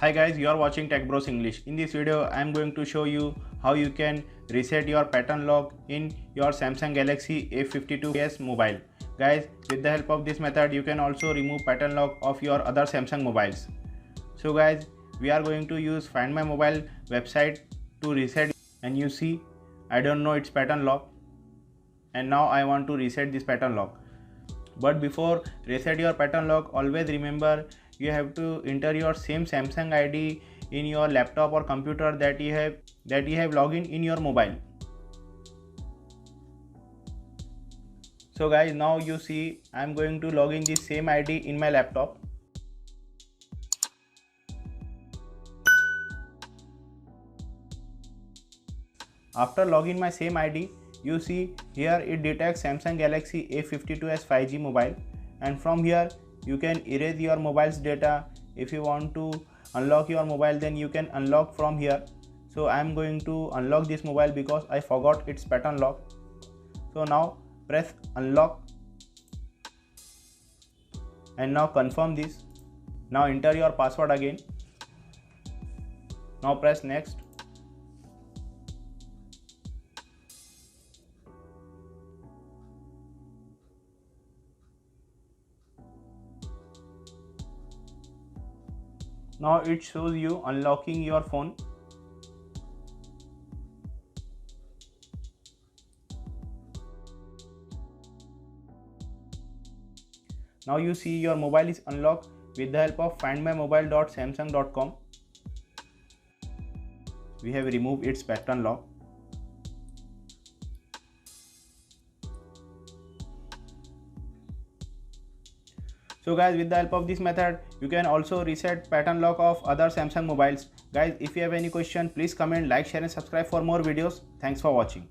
Hi guys, you are watching TechBros English. In this video, I am going to show you how you can reset your pattern lock in your Samsung Galaxy A52s mobile. Guys, with the help of this method, you can also remove pattern lock of your other Samsung mobiles. So guys, we are going to use Find My Mobile website to reset, and you see, I don't know its pattern lock, and now I want to reset this pattern lock. But before reset your pattern lock, always remember you have to enter your same Samsung ID in your laptop or computer that you have logged in your mobile. So guys, now you see I am going to log in this same ID in my laptop. After logging my same ID, you see here it detects Samsung Galaxy A52s 5G mobile, and from here you can erase your mobile's data. If you want to unlock your mobile, then you can unlock from here. So I am going to unlock this mobile because I forgot its pattern lock. So now press unlock and now confirm this. Now enter your password again. Now press next. Now it shows you unlocking your phone. Now you see your mobile is unlocked with the help of findmymobile.samsung.com. We have removed its pattern lock. So guys, with the help of this method, you can also reset pattern lock of other Samsung mobiles. Guys, if you have any question, please comment, like, share and subscribe for more videos. Thanks for watching.